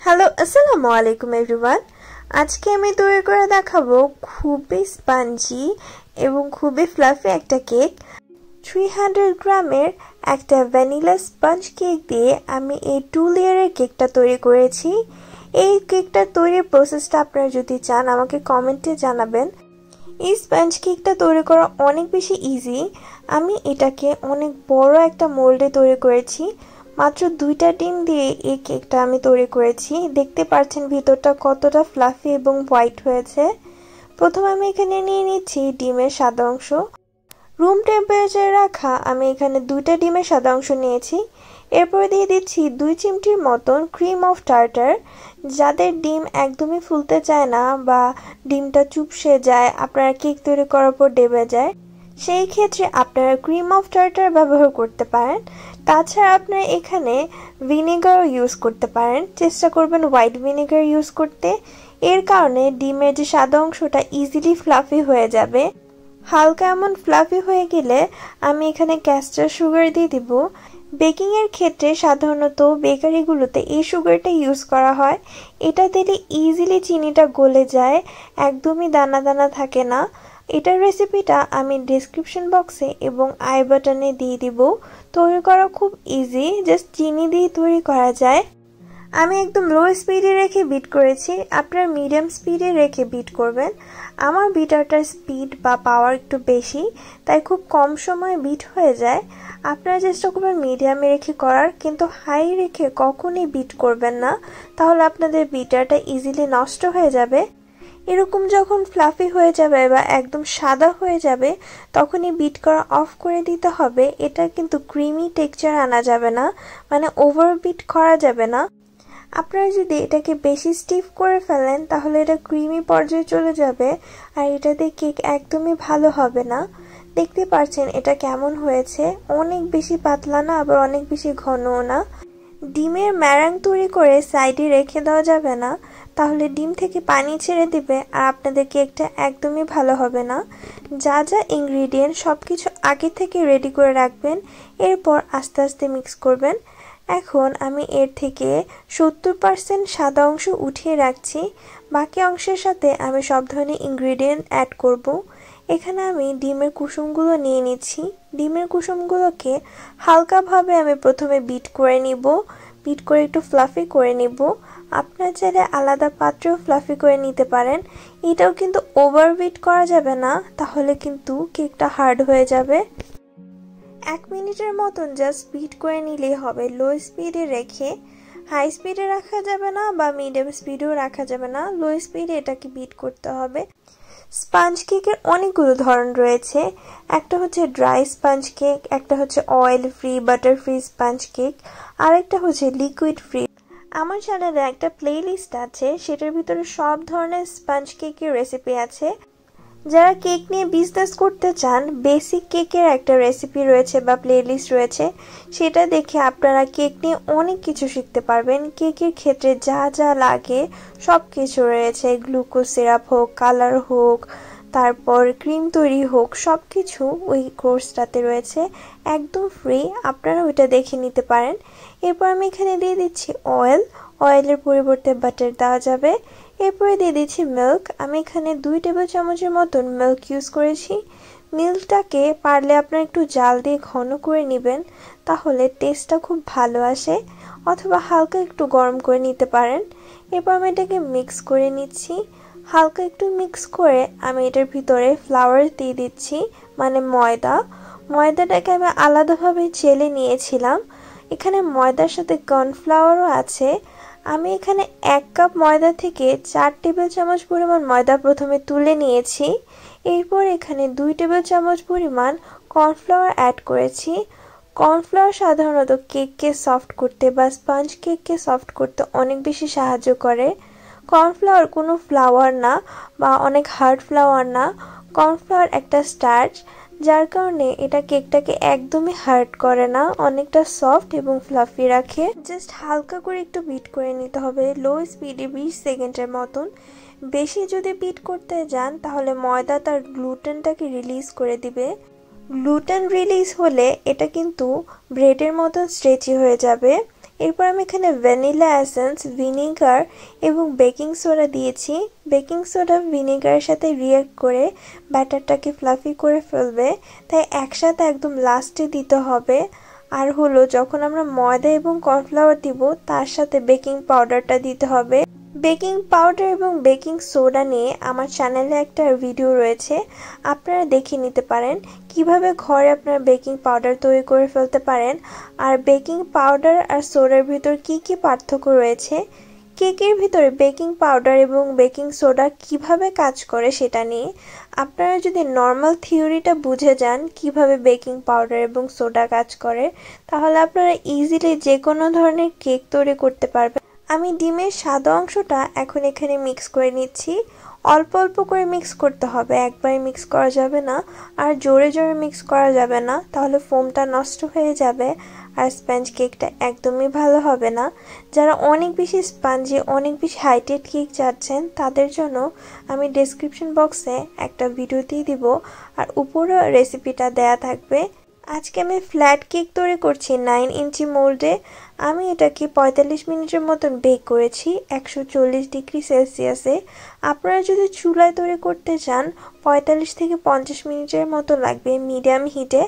Hello আসসালামু আলাইকুম everyone. আজকে আমি তৈরি করে দেখাবো খুবই স্পঞ্জি এবং খুবই ফ্লাফি একটা কেক। 300 গ্রামের একটা ভ্যানিলা স্পঞ্জ কেক দিয়ে আমি এই 2 লেয়ারের কেকটা তৈরি করেছি। এই কেকটা তৈরির প্রসেসটা আপনারা যদি চান আমাকে কমেন্টে জানাবেন। এই স্পঞ্জ কেকটা তৈরি করা অনেক বেশি ইজি। আমি এটাকে অনেক বড় একটা মোল্ডে তৈরি করেছি। মাত্র 2টা ডিম দিয়ে এই কেকটা আমি তৈরি করেছি। দেখতে পাচ্ছেন ভিতরটা কতটা ফ্লাফি এবং হোয়াইট হয়েছে। প্রথমে আমি এখানে নিয়ে নিচ্ছি ডিমের সাদা অংশ। রুম টেম্পারেচারে রাখা আমি এখানে 2টা ডিমের সাদা অংশ নিয়েছি। এরপর দিয়ে দিচ্ছি 2 চিমটির মতন ক্রিম অফ টার্টার। যাদের ডিম একদমই ফুলতে চায় না বা ডিমটা চুপসে যায়, আপনারা কেক তৈরি করার পর ডেবে যায়, সেই ক্ষেত্রে আপনারা ক্রিম অফ টার্টার ব্যবহার করতে পারেন। তাছাড়া আপনারা এখানে ভিনেগারও ইউজ করতে পারেন। চেষ্টা করবেন হোয়াইট ভিনেগার ইউজ করতে। এর কারণে ডিমের যে সাদা অংশটা ইজিলি ফ্লাফি হয়ে যাবে। হালকা এমন ফ্লাফি হয়ে গেলে আমি এখানে ক্যাস্টার সুগার দিয়ে দিব। বেকিং এর ক্ষেত্রে সাধারণত বেকারিগুলোতে এই সুগারটা ইউজ করা হয়। এটা দিলে ইজিলি চিনিটা গলে যায়, একদমই দানা দানা থাকে না। এটার রেসিপিটা আমি ডেসক্রিপশন বক্সে এবং আই বাটনে দিয়ে দিব। তৈরি করা খুব ইজি, জাস্ট চিনি দিয়ে তৈরি করা যায়। আমি একদম লো স্পিডে রেখে বিট করেছি, আপনারা মিডিয়াম স্পিডে রেখে বিট করবেন। আমার বিটারটার স্পিড বা পাওয়ার একটু বেশি, তাই খুব কম সময়ে বিট হয়ে যায়। আপনারা চেষ্টা করবেন মিডিয়ামে রেখে করার, কিন্তু হাই রেখে কখনই বিট করবেন না, তাহলে আপনাদের বিটারটা ইজিলি নষ্ট হয়ে যাবে। এরকম যখন ফ্লাফি হয়ে যাবে বা একদম সাদা হয়ে যাবে, তখনই বিট করা অফ করে দিতে হবে। এটা কিন্তু ক্রিমি টেক্সচার আনা যাবে না, মানে ওভার বিট করা যাবে না। আপনারা যদি এটাকে বেশি স্টিফ করে ফেলেন তাহলে এটা ক্রিমি পর্যায়ে চলে যাবে, আর এটাতে কেক একদমই ভালো হবে না। দেখতে পাচ্ছেন এটা কেমন হয়েছে, অনেক বেশি পাতলা না আবার অনেক বেশি ঘনও না। ডিমের ম্যারাং তৈরি করে সাইডে রেখে দেওয়া যাবে না, তাহলে ডিম থেকে পানি ছেড়ে দিবে আর আপনাদের কেকটা একদমই ভালো হবে না। যা যা ইনগ্রিডিয়েন্ট সবকিছু আগে থেকে রেডি করে রাখবেন, এরপর আস্তে আস্তে মিক্স করবেন। এখন আমি এর থেকে 70% সাদা অংশ উঠিয়ে রাখছি, বাকি অংশের সাথে আমি সব ধরনের ইনগ্রিডিয়েন্ট অ্যাড করব। এখানে আমি ডিমের কুসুমগুলো নিয়ে নিচ্ছি। ডিমের কুসুমগুলোকে হালকাভাবে আমি প্রথমে বিট করে নিব, বিট করে একটু ফ্লাফি করে নিব। আপনারা চাইলে আলাদা পাত্রেও ফ্লাফি করে নিতে পারেন। এটাও কিন্তু ওভার বিট করা যাবে না, তাহলে কিন্তু কেকটা হার্ড হয়ে যাবে। 1 মিনিটের মতন জাস্ট বিট করে নিলেই হবে, লো স্পিডে রেখে। হাই স্পিডে রাখা যাবে না বা মিডিয়াম স্পিডেও রাখা যাবে না, লো স্পিডে এটাকে বিট করতে হবে। স্পঞ্জ কেকের অনেকগুলো ধরন রয়েছে। একটা হচ্ছে ড্রাই স্পঞ্জ কেক, একটা হচ্ছে oil free butter free sponge cake, আর একটা হচ্ছে লিকুইড ফ্রি। আমার চ্যানেলে একটা প্লেলিস্ট আছে, সেটার ভিতরে সব ধরনের স্পঞ্জ কেকের রেসিপি আছে। যারা কেক নিয়ে বিজনেস করতে চান, বেসিক কেকের একটা রেসিপি রয়েছে বা প্লেলিস্ট রয়েছে, সেটা দেখে আপনারা কেক নিয়ে অনেক কিছু শিখতে পারবেন। কেকের ক্ষেত্রে যা যা লাগে সব কিছু রয়েছে, গ্লুকোজ সিরাপ হোক, কালার হোক, তারপর ক্রিম তৈরি হোক, সব কিছু ওই কোর্সটাতে রয়েছে, একদম ফ্রি। আপনারা ওইটা দেখে নিতে পারেন। এরপর আমি এখানে দিয়ে দিচ্ছি অয়েল, অয়েলের পরিবর্তে বাটার দেওয়া যাবে। এরপরে দিয়ে দিচ্ছি মিল্ক। আমি এখানে 2 টেবিল চামচের মতন মিল্ক ইউজ করেছি। মিল্কটাকে পারলে আপনারা একটু জাল দিয়ে ঘন করে নেবেন, তাহলে টেস্টটা খুব ভালো আসে, অথবা হালকা একটু গরম করে নিতে পারেন। এরপর আমি এটাকে মিক্স করে নিচ্ছি। হালকা একটু মিক্স করে আমি এটার ভিতরে ফ্লাওয়ার দিয়ে দিচ্ছি, মানে ময়দা। ময়দাটাকে আমি আলাদাভাবে চেলে নিয়েছিলাম। এখানে ময়দার সাথে কর্নফ্লাওয়ারও আছে। আমি এখানে 1 কাপ ময়দা থেকে 4 টেবিল চামচ পরিমাণ ময়দা প্রথমে তুলে নিয়েছি। এরপর এখানে 2 টেবিল চামচ পরিমাণ কর্নফ্লাওয়ার অ্যাড করেছি। কর্নফ্লাওয়ার সাধারণত কেককে সফট করতে বা স্পঞ্জ কেককে সফট করতে অনেক বেশি সাহায্য করে। কর্নফ্লাওয়ার কোনো ফ্লাওয়ার না বা অনেক হার্ড ফ্লাওয়ার না, কর্নফ্লাওয়ার একটা স্টার্চ, যার কারণে এটা কেকটাকে একদমই হার্ড করে না, অনেকটা সফট এবং ফ্লাফি রাখে। জাস্ট হালকা করে একটু বিট করে নিতে হবে, লো স্পিডে 20 সেকেন্ডের মতন। বেশি যদি বিট করতে যান তাহলে ময়দা তার গ্লুটেনটাকে রিলিজ করে দিবে। গ্লুটেন রিলিজ হলে এটা কিন্তু ব্রেডের মতন স্ট্রেচি হয়ে যাবে। এরপর আমি এখানে ভ্যানিলা এসেন্স, ভিনেগার এবং বেকিং সোডা দিয়েছি। বেকিং সোডা ভিনেগারের সাথে রিঅ্যাক্ট করে ব্যাটারটাকে ফ্লাফি করে ফেলবে, তাই একসাথে একদম লাস্টে দিতে হবে। আর হলো যখন আমরা ময়দা এবং কর্নফ্লাওয়ার দিব তার সাথে বেকিং পাউডারটা দিতে হবে। বেকিং পাউডার এবং বেকিং সোডা নিয়ে আমার চ্যানেলে একটা ভিডিও রয়েছে, আপনারা দেখে নিতে পারেন কিভাবে ঘরে আপনারা বেকিং পাউডার তৈরি করে ফেলতে পারেন আর বেকিং পাউডার আর সোডার ভিতর কি কি পার্থক্য রয়েছে, কেকের ভিতরে বেকিং পাউডার এবং বেকিং সোডা কিভাবে কাজ করে সেটা নিয়ে। আপনারা যদি নর্মাল থিওরিটা বুঝে যান কিভাবে বেকিং পাউডার এবং সোডা কাজ করে, তাহলে আপনারা ইজিলি যে কোনো ধরনের কেক তৈরি করতে পারবেন। আমি ডিমের সাদা অংশটা এখন এখানে মিক্স করে নিচ্ছি। অল্প অল্প করে মিক্স করতে হবে, একবারে মিক্স করা যাবে না আর জোরে জোরে মিক্স করা যাবে না, তাহলে ফোমটা নষ্ট হয়ে যাবে আর স্পঞ্জ কেকটা একদমই ভালো হবে না। যারা অনেক বেশি স্পঞ্জি, অনেক বেশি হাইটেড কেক চাচ্ছেন তাদের জন্য আমি ডেসক্রিপশন বক্সে একটা ভিডিও দিয়ে দিব আর উপরে রেসিপিটা দেয়া থাকবে। আজকে আমি ফ্ল্যাট কেক তৈরি করছি 9 ইঞ্চি মোল্ডে। আমি এটাকে 45 মিনিটের মতন বেক করেছি 140 ডিগ্রি সেলসিয়াসে। আপনারা যদি চুলায় তৈরি করতে চান 45 থেকে 50 মিনিটের মতো লাগবে মিডিয়াম হিটে।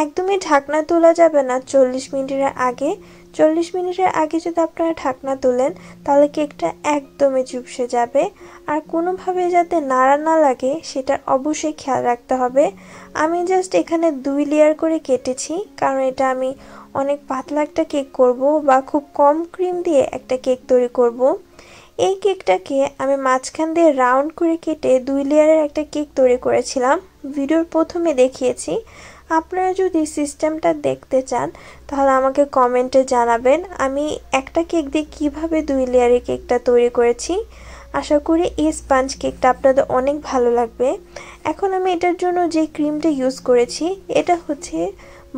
একদমই ঢাকনা তোলা যাবে না 40 মিনিটের আগে। 40 মিনিটের আগে যদি আপনারা ঢাকনা তোলেন তাহলে কেকটা একদমই চুপসে যাবে আর কোনোভাবে যাতে নাড়া না লাগে সেটার অবশ্যই খেয়াল রাখতে হবে। আমি জাস্ট এখানে 2 লেয়ার করে কেটেছি, কারণ এটা আমি অনেক পাতলা একটা কেক করব বা খুব কম ক্রিম দিয়ে একটা কেক তৈরি করব। এই কেকটাকে আমি মাঝখান দিয়ে রাউন্ড করে কেটে 2 লেয়ারের একটা কেক তৈরি করেছিলাম, ভিডিওর প্রথমে দেখিয়েছি। আপনারা যদি সিস্টেমটা দেখতে চান তাহলে আমাকে কমেন্টে জানাবেন আমি একটা কেক দিয়ে কিভাবে 2 লেয়ারের কেকটা তৈরি করেছি। আশা করি এই স্পঞ্জ কেকটা আপনাদের অনেক ভালো লাগবে। এখন আমি এটার জন্য যে ক্রিমটা ইউজ করেছি এটা হচ্ছে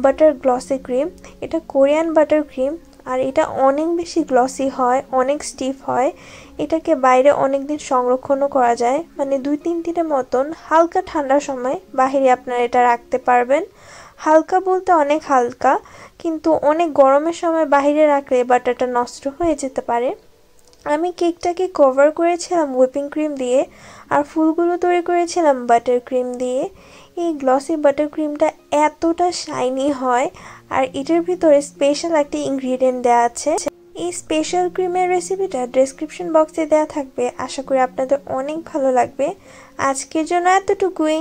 বাটার গ্লসি ক্রিম। এটা কোরিয়ান বাটার ক্রিম আর এটা অনেক বেশি গ্লসি হয়, অনেক স্টিফ হয়। এটাকে বাইরে অনেক দিন সংরক্ষণও করা যায়, মানে 2-3 দিনের মতন। হালকা ঠান্ডার সময় বাইরে আপনারা এটা রাখতে পারবেন। হালকা বলতে অনেক হালকা, কিন্তু অনেক গরমের সময় বাইরে রাখলে বাটারটা নষ্ট হয়ে যেতে পারে। আমি কেকটাকে কভার করেছিলাম হুইপিং ক্রিম দিয়ে আর ফুলগুলো তৈরি করেছিলাম বাটার ক্রিম দিয়ে। এই গ্লসি বাটার ক্রিমটা এতটা শাইনি হয় আর এটার ভিতরে স্পেশাল একটা ইনগ্রিডিয়েন্ট দেওয়া আছে। এই স্পেশাল ক্রিমের রেসিপিটা ডেসক্রিপশন বক্সে দেওয়া থাকবে, আশা করি আপনাদের অনেক ভালো লাগবে। আজকের জন্য এতটুকুই।